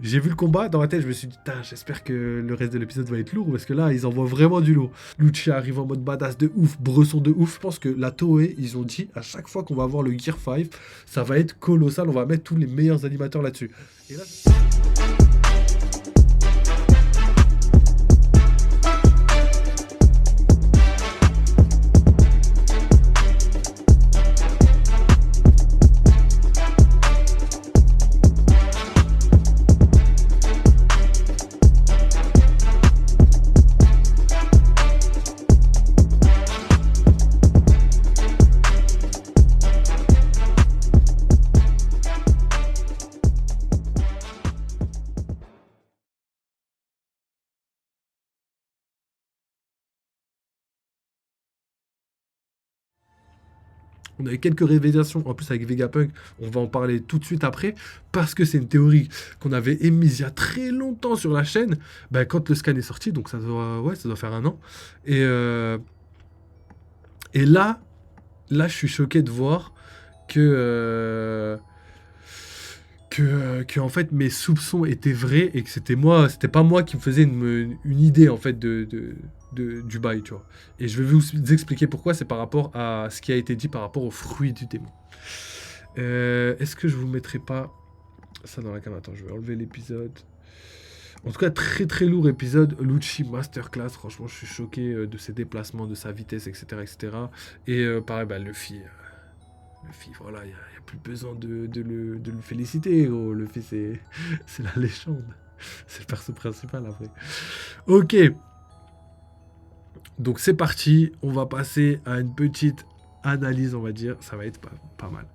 J'ai vu le combat, dans ma tête, je me suis dit, putain, j'espère que le reste de l'épisode va être lourd, parce que là, ils envoient vraiment du lourd. Lucci arrive en mode badass de ouf, bresson de ouf. Je pense que la Toei, ils ont dit, à chaque fois qu'on va avoir le Gear 5, ça va être colossal, on va mettre tous les meilleurs animateurs là-dessus. Et là... On avait quelques révélations, en plus avec Vegapunk, on va en parler tout de suite après, parce que c'est une théorie qu'on avait émise il y a très longtemps sur la chaîne, bah, quand le scan est sorti, donc ça doit faire un an. Et, euh, et là, je suis choqué de voir que, que en fait mes soupçons étaient vrais et que c'était pas moi qui me faisais une idée en fait du bail, tu vois. Et je vais vous expliquer pourquoi, c'est par rapport à ce qui a été dit par rapport aux fruits du démon. Est-ce que je vous mettrai pas ça dans la caméra? Attends, je vais enlever l'épisode. En tout cas, très très lourd épisode. Lucci Masterclass, franchement, je suis choqué de ses déplacements, de sa vitesse, etc. etc. Et pareil, bah, Luffy, voilà, il n'y a plus besoin de le féliciter. Oh, Luffy, c'est la légende. C'est le perso principal après. Ok, donc c'est parti. On va passer à une petite analyse, on va dire. Ça va être pas mal.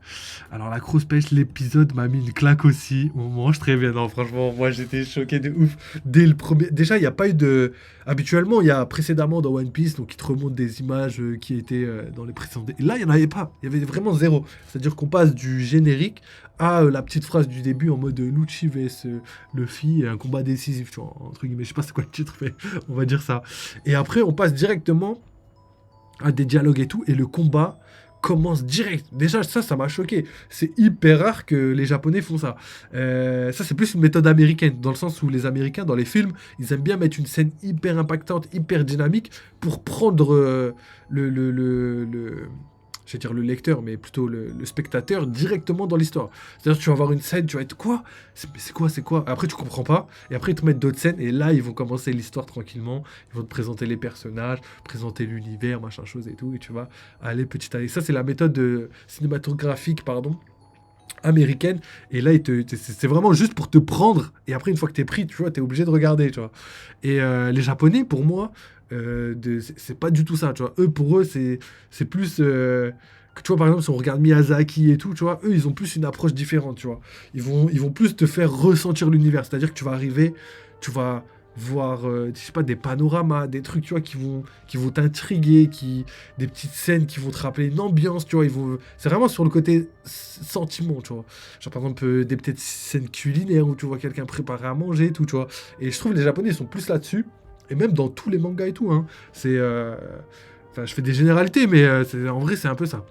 Alors, la grosse pêche, l'épisode m'a mis une claque aussi. On mange très bien. Non, franchement, moi j'étais choqué de ouf. Dès le premier. Déjà, il n'y a pas eu de. Habituellement, il y a précédemment dans One Piece, donc ils te remontent des images qui étaient dans les précédents. Et là, il n'y en avait pas. Il y avait vraiment zéro. C'est-à-dire qu'on passe du générique à la petite phrase du début en mode Lucci vs Luffy, un combat décisif, tu vois, entre guillemets. Je sais pas c'est quoi le titre, mais on va dire ça. Et après, on passe directement à des dialogues et tout, et le combat commence direct. Déjà, ça m'a choqué. C'est hyper rare que les Japonais font ça. Ça, c'est plus une méthode américaine, dans le sens où les Américains, dans les films, ils aiment bien mettre une scène hyper impactante, hyper dynamique, pour prendre je vais dire le lecteur, mais plutôt le spectateur directement dans l'histoire. C'est-à-dire, tu vas voir une scène, tu vas être quoi? C'est quoi? Après, tu comprends pas. Et après, ils te mettent d'autres scènes. Et là, ils vont commencer l'histoire tranquillement. Ils vont te présenter les personnages, présenter l'univers, machin chose et tout. Et tu vas aller petit à petit. Ça, c'est la méthode cinématographique, pardon, américaine. Et là, c'est vraiment juste pour te prendre. Et après, une fois que t'es pris, tu vois, t'es obligé de regarder, tu vois. Et les Japonais, pour moi, c'est pas du tout ça, tu vois. Pour eux, c'est plus... que, tu vois, par exemple, si on regarde Miyazaki et tout, tu vois, eux, ils ont plus une approche différente, tu vois. Ils vont plus te faire ressentir l'univers. C'est-à-dire que tu vas arriver, tu vas voir, je sais pas, des panoramas, des trucs, tu vois, qui vont t'intriguer, des petites scènes qui vont te rappeler une ambiance, tu vois. C'est vraiment sur le côté sentiment, tu vois. Genre, par exemple, des petites scènes culinaires où tu vois quelqu'un préparer à manger et tout, tu vois. Et je trouve que les Japonais, ils sont plus là-dessus. Et même dans tous les mangas et tout, hein. C'est... Enfin, je fais des généralités, mais en vrai, c'est un peu ça.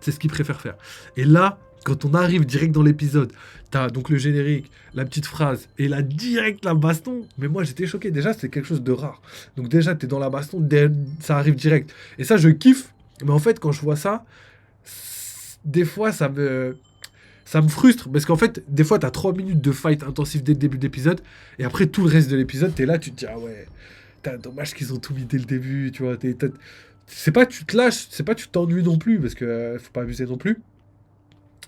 C'est ce qu'ils préfèrent faire. Et là, quand on arrive direct dans l'épisode, t'as donc le générique, la petite phrase, et là, direct la baston. Mais moi, j'étais choqué. Déjà, c'est quelque chose de rare. Donc déjà, t'es dans la baston, ça arrive direct. Et ça, je kiffe. Mais en fait, quand je vois ça, des fois, ça me frustre parce qu'en fait, des fois, t'as 3 minutes de fight intensif dès le début de l'épisode, et après, tout le reste de l'épisode, t'es là, tu te dis, ah ouais, dommage qu'ils ont tout mis dès le début, tu vois. C'est pas tu te lâches, c'est pas tu t'ennuies non plus, parce que faut pas abuser non plus.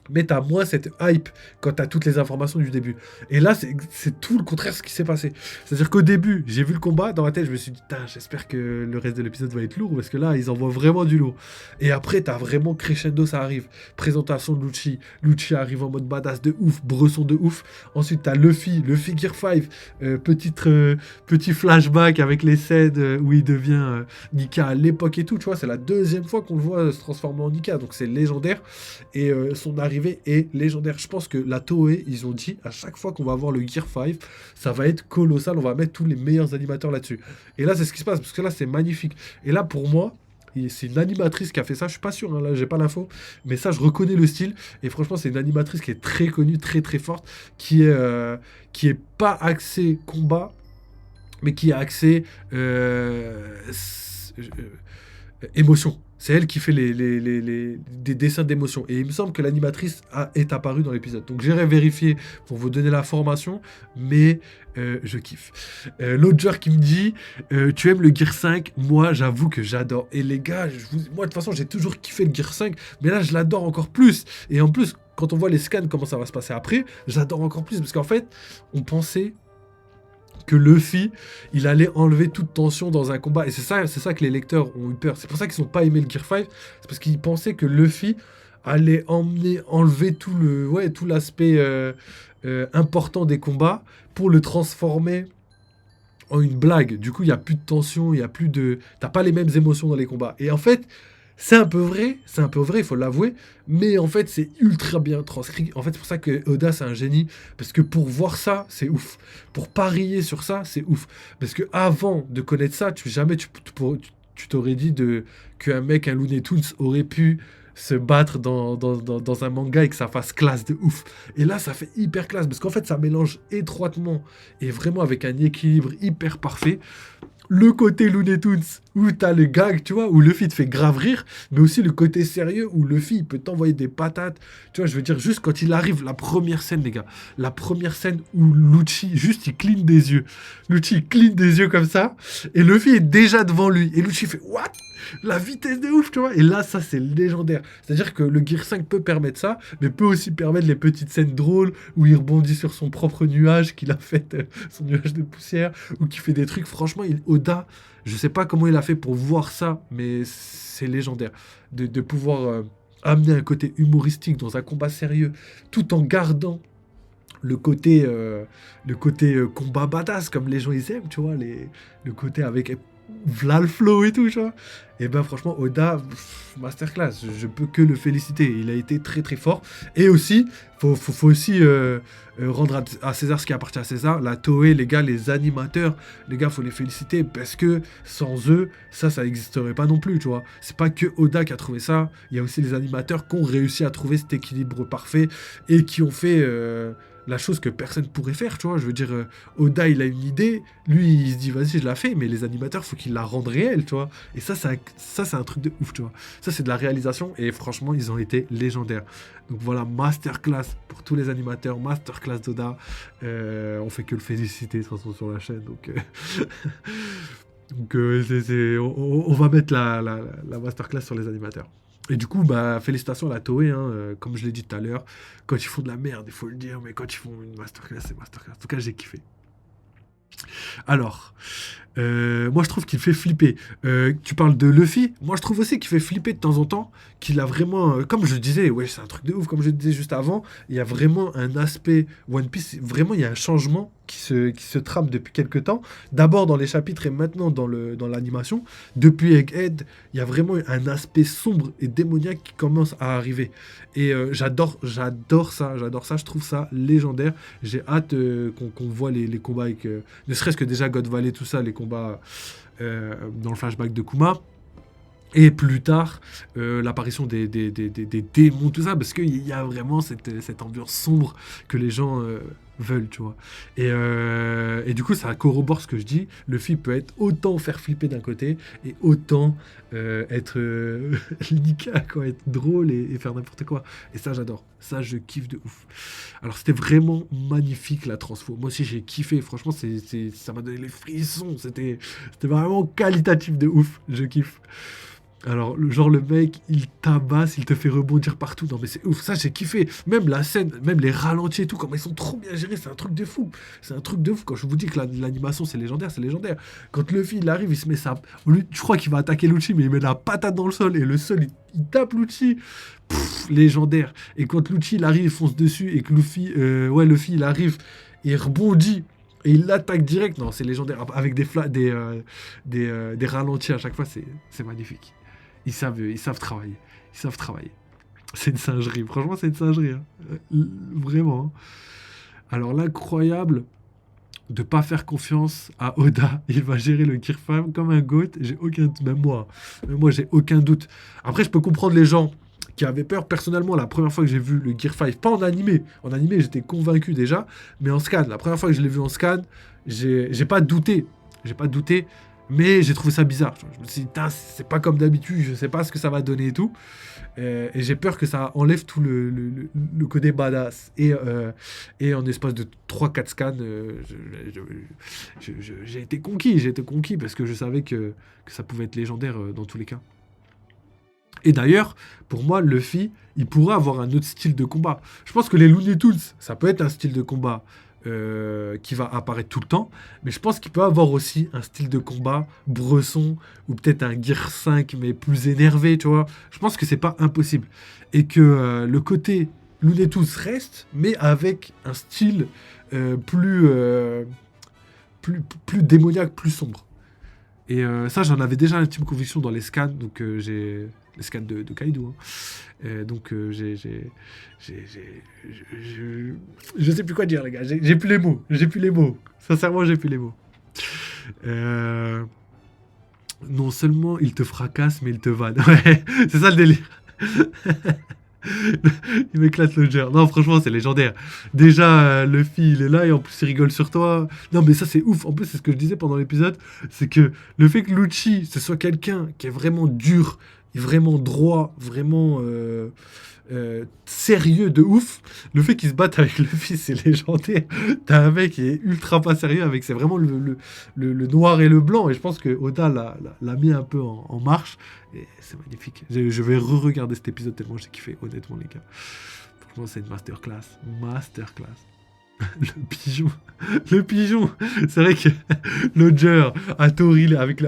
Mais t'as moins cette hype quand t'as toutes les informations du début. Et là, c'est tout le contraire de ce qui s'est passé. C'est-à-dire qu'au début, j'ai vu le combat, dans ma tête, je me suis dit, j'espère que le reste de l'épisode va être lourd, parce que là, ils envoient vraiment du lourd. Et après, t'as vraiment crescendo, ça arrive. Présentation de Lucci. Lucci arrive en mode badass de ouf, bresson de ouf. Ensuite, t'as Luffy Gear 5. Petit flashback avec les scènes où il devient Nika à l'époque et tout, tu vois. C'est la deuxième fois qu'on le voit se transformer en Nika, donc c'est légendaire. Et son arrivée est légendaire. Je pense que la Toei, ils ont dit à chaque fois qu'on va avoir le Gear 5, ça va être colossal, on va mettre tous les meilleurs animateurs là-dessus. Et là, c'est ce qui se passe, parce que là, c'est magnifique. Et là, pour moi, c'est une animatrice qui a fait ça, je suis pas sûr, hein, là j'ai pas l'info, mais ça je reconnais le style, et franchement c'est une animatrice qui est très connue, très très forte, qui est pas axée combat, mais qui est axée émotion. C'est elle qui fait des dessins d'émotion. Et il me semble que l'animatrice est apparue dans l'épisode. Donc j'irai vérifier pour vous donner l'information, mais je kiffe. L'autre joueur qui me dit tu aimes le Gear 5? Moi, j'avoue que j'adore. Et les gars, moi de toute façon, j'ai toujours kiffé le Gear 5, mais là, je l'adore encore plus. Et en plus, quand on voit les scans, comment ça va se passer après, j'adore encore plus. Parce qu'en fait, on pensait que Luffy, il allait enlever toute tension dans un combat. Et c'est ça que les lecteurs ont eu peur. C'est pour ça qu'ils n'ont pas aimé le Gear 5. C'est parce qu'ils pensaient que Luffy allait enlever tout l'aspect important des combats pour le transformer en une blague. Du coup, il n'y a plus de tension, il y a plus de... T'as pas les mêmes émotions dans les combats. Et en fait, c'est un peu vrai, il faut l'avouer, mais en fait, c'est ultra bien transcrit. En fait, c'est pour ça que Oda, c'est un génie, parce que pour voir ça, c'est ouf. Pour parier sur ça, c'est ouf. Parce que avant de connaître ça, tu t'aurais dit qu'un mec, un Looney Tunes, aurait pu se battre dans un manga et que ça fasse classe de ouf. Et là, ça fait hyper classe, parce qu'en fait, ça mélange étroitement et vraiment avec un équilibre hyper parfait. Le côté Looney Tunes où t'as le gag, tu vois, où Luffy te fait grave rire, mais aussi le côté sérieux où Luffy il peut t'envoyer des patates. Tu vois, je veux dire, juste quand il arrive, la première scène, les gars, la première scène où Lucci, juste il cligne des yeux. Lucci il cligne des yeux comme ça, et Luffy est déjà devant lui. Et Lucci fait what? La vitesse de ouf, tu vois. Et là, ça, c'est légendaire. C'est-à-dire que le Gear 5 peut permettre ça, mais peut aussi permettre les petites scènes drôles où il rebondit sur son propre nuage qu'il a fait, son nuage de poussière, ou qui fait des trucs. Franchement, Oda, je sais pas comment il a fait pour voir ça, mais c'est légendaire. De pouvoir amener un côté humoristique dans un combat sérieux, tout en gardant le côté combat badass, comme les gens ils aiment, tu vois, le côté avec v'là le flow et tout, tu vois. Et ben franchement, Oda, masterclass, je peux que le féliciter. Il a été très très fort. Et aussi, faut aussi rendre à César ce qui appartient à César. La Toei, les gars, les animateurs, les gars, faut les féliciter parce que sans eux, ça n'existerait pas non plus, tu vois. C'est pas que Oda qui a trouvé ça. Il y a aussi les animateurs qui ont réussi à trouver cet équilibre parfait et qui ont fait la chose que personne pourrait faire, tu vois. Je veux dire, Oda, il a une idée, lui, il se dit, vas-y, je la fais, mais les animateurs, faut qu'ils la rendent réelle, tu vois. Et ça, c'est un truc de ouf, tu vois. Ça, c'est de la réalisation, et franchement, ils ont été légendaires. Donc voilà, masterclass pour tous les animateurs, masterclass d'Oda. On fait que le féliciter, de toute façon, sur la chaîne, donc... Donc on va mettre la masterclass sur les animateurs. Et du coup, bah, félicitations à la Toei, hein, comme je l'ai dit tout à l'heure. Quand ils font de la merde, il faut le dire, mais quand ils font une masterclass, c'est masterclass. En tout cas, j'ai kiffé. Alors, moi je trouve qu'il fait flipper. Tu parles de Luffy, moi je trouve aussi qu'il fait flipper de temps en temps, qu'il a vraiment, comme je disais, ouais c'est un truc de ouf, comme je disais juste avant, il y a vraiment un aspect One Piece, vraiment il y a un changement qui se trame depuis quelques temps, d'abord dans les chapitres et maintenant dans l'animation. Depuis Egghead, il y a vraiment un aspect sombre et démoniaque qui commence à arriver. Et j'adore ça, je trouve ça légendaire. J'ai hâte qu'on voit les combats avec, ne serait-ce que déjà God Valley, tout ça, les combats dans le flashback de Kuma. Et plus tard, l'apparition des démons, tout ça, parce qu'il y a vraiment cette ambiance sombre que les gens veulent, tu vois. Et du coup, ça corrobore ce que je dis. Luffy peut être autant faire flipper d'un côté, et autant être nickel, quoi, être drôle et faire n'importe quoi. Et ça, j'adore. Ça, je kiffe de ouf. Alors, c'était vraiment magnifique, la transfo. Moi aussi, j'ai kiffé. Franchement, ça m'a donné les frissons. C'était vraiment qualitatif de ouf. Je kiffe. Alors, le mec, il tabasse, il te fait rebondir partout. Non, mais c'est ouf, ça, j'ai kiffé. Même la scène, même les ralentis et tout, comment ils sont trop bien gérés, c'est un truc de fou. C'est un truc de fou. Quand je vous dis que l'animation, c'est légendaire, c'est légendaire. Quand Luffy, il arrive, il se met ça. Je crois qu'il va attaquer Lucci, mais il met la patate dans le sol, et le sol, il tape Lucci. Légendaire. Et quand Lucci, il arrive, il fonce dessus, et que Luffy, il arrive, et il rebondit. Et il l'attaque direct. Non, c'est légendaire. Avec des ralentis à chaque fois, c'est magnifique. Ils savent travailler. Ils savent travailler. C'est une singerie. Franchement, c'est une singerie. Hein. Vraiment. Hein. Alors, l'incroyable, de pas faire confiance à Oda. Il va gérer le Gear 5 comme un GOAT. J'ai aucun, même moi, j'ai aucun doute. Après, je peux comprendre les gens qui avaient peur. Personnellement, la première fois que j'ai vu le Gear 5, pas en animé, j'étais convaincu déjà, mais en scan, la première fois que je l'ai vu en scan, j'ai pas douté. J'ai pas douté, mais j'ai trouvé ça bizarre. Je me suis dit, c'est pas comme d'habitude, je sais pas ce que ça va donner et tout. Et j'ai peur que ça enlève tout le côté badass. Et en espace de 3-4 scans, j'ai été conquis parce que je savais que ça pouvait être légendaire dans tous les cas. Et d'ailleurs, pour moi, Luffy, il pourrait avoir un autre style de combat. Je pense que les Looney Tunes, ça peut être un style de combat qui va apparaître tout le temps, mais je pense qu'il peut avoir aussi un style de combat bresson, ou peut-être un Gear 5, mais plus énervé, tu vois. Je pense que c'est pas impossible. Et que le côté Looney Tunes reste, mais avec un style plus démoniaque, plus sombre. Et ça, j'en avais déjà l'intime conviction dans les scans, donc j'ai les scans de Kaido. Hein. Donc je sais plus quoi dire, les gars. J'ai plus les mots. J'ai plus les mots. Sincèrement, j'ai plus les mots. Euh, non seulement il te fracasse, mais il te vanne. Ouais, c'est ça le délire. Il m'éclate le genre. Non, franchement, c'est légendaire. Déjà, Luffy, il est là et en plus, il rigole sur toi. Non, mais ça, c'est ouf. En plus, c'est ce que je disais pendant l'épisode. C'est que le fait que Lucci, ce soit quelqu'un qui est vraiment dur, vraiment droit, vraiment sérieux de ouf, le fait qu'il se batte avec Luffy, c'est légendaire. T'as un mec qui est ultra pas sérieux avec, c'est vraiment le noir et le blanc. Et je pense que Oda l'a mis un peu en marche. Et c'est magnifique. Je vais re-regarder cet épisode tellement j'ai kiffé, honnêtement, les gars. Franchement, c'est une masterclass. Masterclass. Le pigeon. Le pigeon. C'est vrai que Lodger, Hattori, avec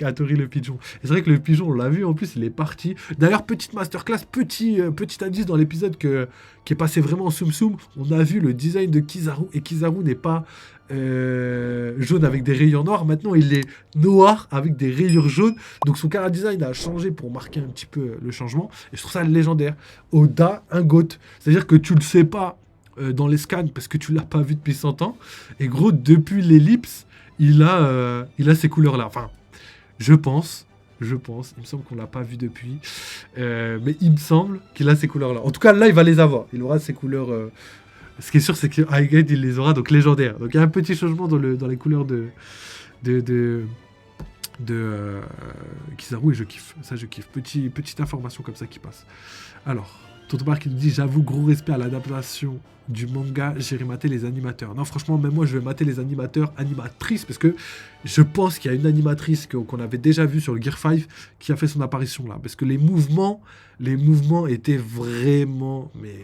Hattori le pigeon. Et c'est vrai que le pigeon, on l'a vu, en plus, il est parti. D'ailleurs, petite masterclass, petit indice dans l'épisode qui est passé vraiment en soum soum. On a vu le design de Kizaru. Et Kizaru n'est pas jaune avec des rayures noires. Maintenant, il est noir avec des rayures jaunes. Donc, son cara design a changé pour marquer un petit peu le changement. Et je trouve ça légendaire. Oda, un GOAT. C'est-à-dire que tu le sais pas dans les scans parce que tu l'as pas vu depuis 100 ans. Et gros, depuis l'ellipse, il a ces couleurs-là. Enfin, je pense, il me semble qu'on l'a pas vu depuis, mais il me semble qu'il a ces couleurs-là. En tout cas, là, il va les avoir. Il aura ces couleurs. Ce qui est sûr, c'est que Highgate, il les aura, donc légendaires. Donc il y a un petit changement dans les couleurs de Kizaru et je kiffe. Ça, je kiffe. Petite information comme ça qui passe. Alors, Totobar qui nous dit: j'avoue, gros respect à l'adaptation du manga, j'irai mater les animateurs. Non, franchement, même moi, je vais mater les animateurs, animatrices, parce que je pense qu'il y a une animatrice qu'on avait déjà vue sur le Gear 5 qui a fait son apparition là. Parce que les mouvements étaient vraiment. Mais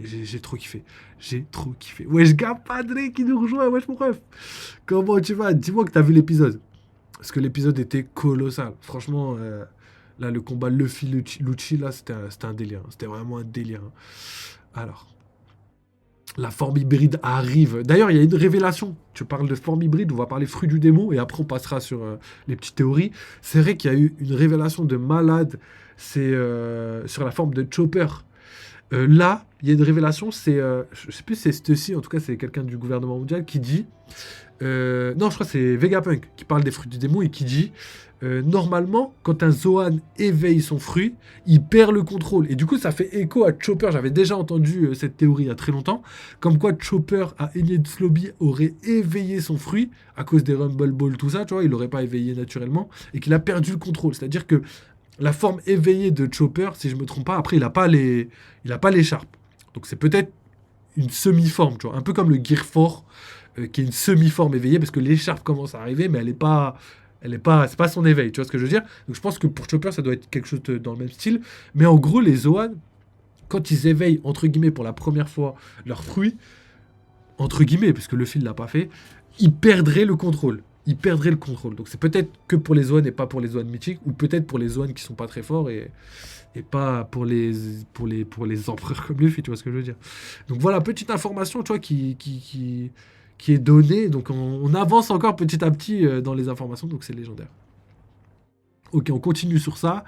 j'ai trop kiffé. J'ai trop kiffé. Wesh, Gapadre qui nous rejoint, wesh, mon ref. Comment tu vas? Dis-moi que t'as vu l'épisode. Parce que l'épisode était colossal. Franchement, là, le combat Luffy-Lucci, là, c'était un délire. C'était vraiment un délire. Alors, la forme hybride arrive. D'ailleurs, il y a une révélation. Tu parles de forme hybride, on va parler fruit du démon, et après, on passera sur les petites théories. C'est vrai qu'il y a eu une révélation de malade. C'est sur la forme de Chopper. Là, il y a une révélation, je sais plus si c'est ceci, en tout cas c'est quelqu'un du gouvernement mondial qui dit, non je crois que c'est Vegapunk qui parle des fruits du démon et qui dit, normalement quand un Zoan éveille son fruit, il perd le contrôle. Et du coup ça fait écho à Chopper, j'avais déjà entendu cette théorie il y a très longtemps, comme quoi Chopper à Enies Lobby aurait éveillé son fruit à cause des Rumble Ball, tout ça, tu vois, il l'aurait pas éveillé naturellement, et qu'il a perdu le contrôle. C'est-à-dire que la forme éveillée de Chopper, si je me trompe pas, après il a pas l'écharpe. Donc c'est peut-être une semi-forme, tu vois, un peu comme le Gear 4 qui est une semi-forme éveillée parce que l'écharpe commence à arriver, mais c'est pas son éveil, tu vois ce que je veux dire. Donc je pense que pour Chopper ça doit être quelque chose dans le même style, mais en gros les Zoan, quand ils éveillent entre guillemets pour la première fois leurs fruits, entre guillemets parce que le fil l'a pas fait, ils perdraient le contrôle. Donc c'est peut-être que pour les Zoan et pas pour les Zoan mythiques, ou peut-être pour les Zoan qui sont pas très forts et pas pour les empereurs comme Luffy, tu vois ce que je veux dire. Donc voilà, petite information, tu vois, qui est donnée. Donc on avance encore petit à petit dans les informations, donc c'est légendaire. Ok, on continue sur ça.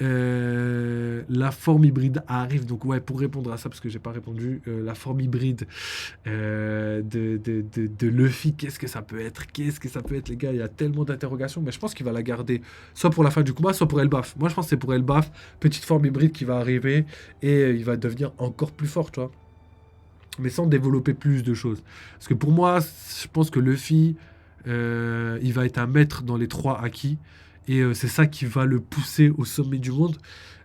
La forme hybride arrive. Donc ouais, pour répondre à ça, parce que j'ai pas répondu, la forme hybride de Luffy, qu'est-ce que ça peut être? Qu'est-ce que ça peut être, les gars? Il y a tellement d'interrogations, mais je pense qu'il va la garder soit pour la fin du combat, soit pour Elbaf. Moi, je pense que c'est pour Elbaf, petite forme hybride qui va arriver et il va devenir encore plus fort, tu vois. Mais sans développer plus de choses. Parce que pour moi, je pense que Luffy, il va être un maître dans les trois acquis. Et c'est ça qui va le pousser au sommet du monde.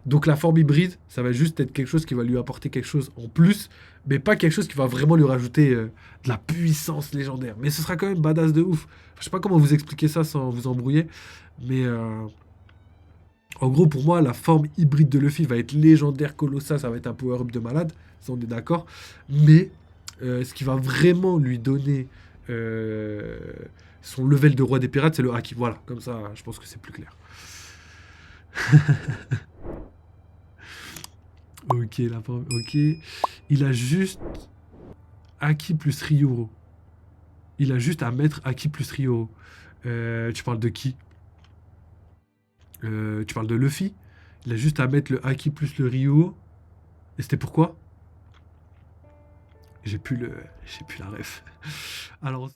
Donc la forme hybride, ça va juste être quelque chose qui va lui apporter quelque chose en plus, mais pas quelque chose qui va vraiment lui rajouter de la puissance légendaire. Mais ce sera quand même badass de ouf. Je sais pas comment vous expliquer ça sans vous embrouiller, mais en gros, pour moi, la forme hybride de Luffy va être légendaire, colossale, ça va être un power-up de malade, ça on est d'accord. Mais ce qui va vraiment lui donner euh, son level de roi des pirates, c'est le haki. Voilà, comme ça, je pense que c'est plus clair. Ok, la forme, ok. Il a juste haki plus Ryoro. Il a juste à mettre haki plus Ryoro. Tu parles de qui? Tu parles de Luffy? Il a juste à mettre le haki plus le Ryoro. Et c'était pourquoi? J'ai plus la ref. Alors,